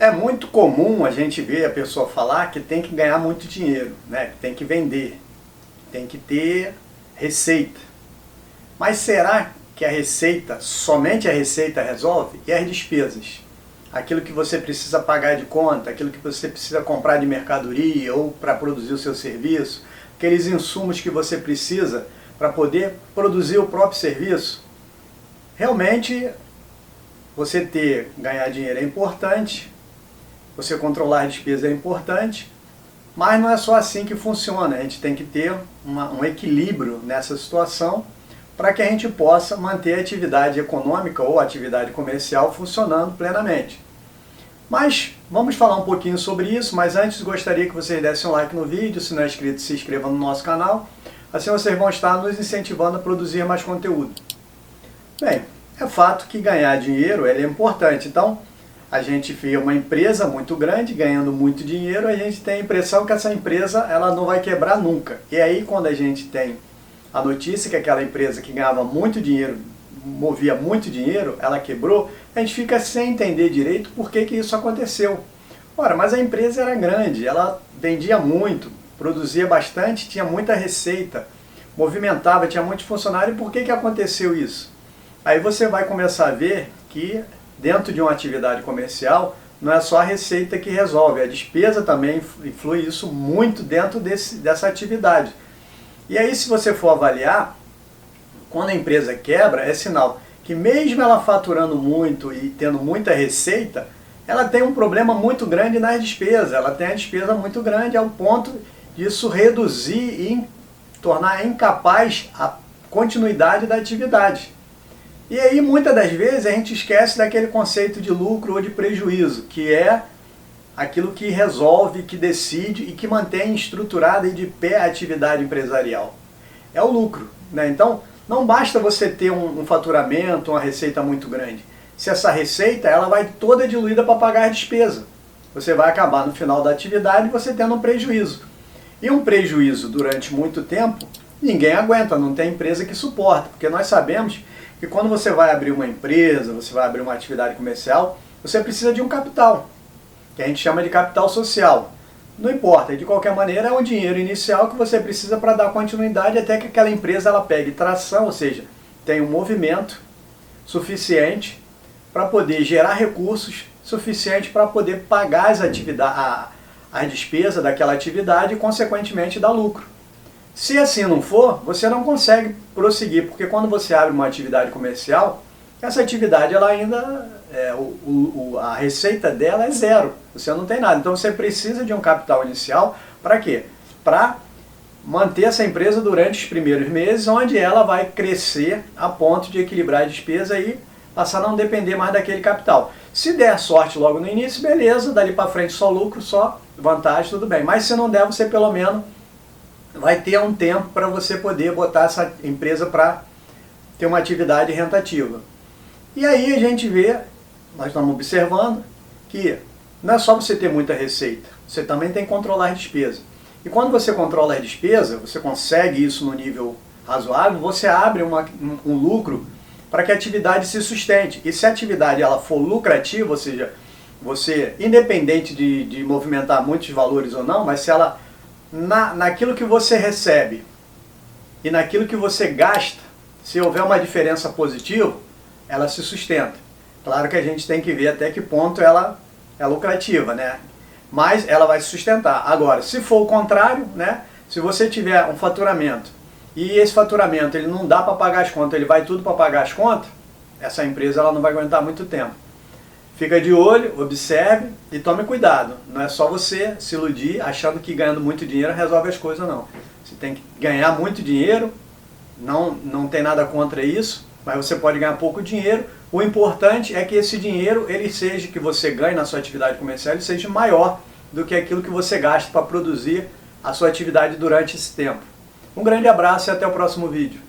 É muito comum a gente ver a pessoa falar que tem que ganhar muito dinheiro, né? Que tem que vender, tem que ter receita. Mas será que a receita, somente a receita resolve? E as despesas? Aquilo que você precisa pagar de conta, aquilo que você precisa comprar de mercadoria ou para produzir o seu serviço, aqueles insumos que você precisa para poder produzir o próprio serviço. Realmente, ganhar dinheiro é importante, você controlar as despesas é importante, mas não é só assim que funciona. A gente tem que ter um equilíbrio nessa situação para que a gente possa manter a atividade econômica ou a atividade comercial funcionando plenamente. Mas vamos falar um pouquinho sobre isso, mas antes gostaria que vocês dessem um like no vídeo, se não é inscrito, se inscreva no nosso canal, assim vocês vão estar nos incentivando a produzir mais conteúdo. Bem, é fato que ganhar dinheiro é importante, então a gente vê uma empresa muito grande ganhando muito dinheiro, a gente tem a impressão que essa empresa ela não vai quebrar nunca. E aí quando a gente tem a notícia que aquela empresa que ganhava muito dinheiro, movia muito dinheiro, ela quebrou, a gente fica sem entender direito por que isso aconteceu. Ora, mas a empresa era grande, ela vendia muito, produzia bastante, tinha muita receita, movimentava, tinha muitos funcionários, por que aconteceu isso? Aí você vai começar a ver que dentro de uma atividade comercial não é só a receita que resolve, a despesa também influi isso muito dentro dessa atividade. E aí se você for avaliar, quando a empresa quebra, é sinal que mesmo ela faturando muito e tendo muita receita, ela tem um problema muito grande nas despesas, ela tem a despesa muito grande ao ponto disso reduzir e tornar incapaz a continuidade da atividade. E aí muitas das vezes a gente esquece daquele conceito de lucro ou de prejuízo, que é aquilo que resolve, que decide e que mantém estruturada e de pé a atividade empresarial. É o lucro, né? Então, não basta você ter um faturamento, uma receita muito grande. Se essa receita ela vai toda diluída para pagar a despesa, você vai acabar no final da atividade você tendo um prejuízo. E um prejuízo durante muito tempo, ninguém aguenta, não tem empresa que suporta, porque nós sabemos que quando você vai abrir uma empresa, você vai abrir uma atividade comercial, você precisa de um capital, que a gente chama de capital social. Não importa, de qualquer maneira é um dinheiro inicial que você precisa para dar continuidade até que aquela empresa ela pegue tração, ou seja, tenha um movimento suficiente para poder gerar recursos suficientes para poder pagar as despesas daquela atividade e consequentemente dar lucro. Se assim não for, você não consegue prosseguir, porque quando você abre uma atividade comercial, essa atividade ela ainda, a receita dela é zero, você não tem nada. Então você precisa de um capital inicial para quê? Para manter essa empresa durante os primeiros meses, onde ela vai crescer a ponto de equilibrar a despesa e passar a não depender mais daquele capital. Se der sorte logo no início, beleza, dali para frente só lucro, só vantagem, tudo bem. Mas se não der, você pelo menos vai ter um tempo para você poder botar essa empresa para ter uma atividade rentativa. E aí a gente vê, nós estamos observando, que não é só você ter muita receita, você também tem que controlar as despesas. E quando você controla as despesas, você consegue isso no nível razoável, você abre um lucro para que a atividade se sustente. E se a atividade ela for lucrativa, ou seja, você, independente de movimentar muitos valores ou não, mas se ela naquilo que você recebe e naquilo que você gasta, se houver uma diferença positiva, ela se sustenta. Claro que a gente tem que ver até que ponto ela é lucrativa, né? Mas ela vai se sustentar. Agora, se for o contrário, né? Se você tiver um faturamento e esse faturamento ele não dá para pagar as contas, ele vai tudo para pagar as contas, essa empresa ela não vai aguentar muito tempo. Fica de olho, observe e tome cuidado. Não é só você se iludir achando que ganhando muito dinheiro resolve as coisas, não. Você tem que ganhar muito dinheiro, não tem nada contra isso, mas você pode ganhar pouco dinheiro. O importante é que esse dinheiro, que você ganhe na sua atividade comercial, ele seja maior do que aquilo que você gasta para produzir a sua atividade durante esse tempo. Um grande abraço e até o próximo vídeo.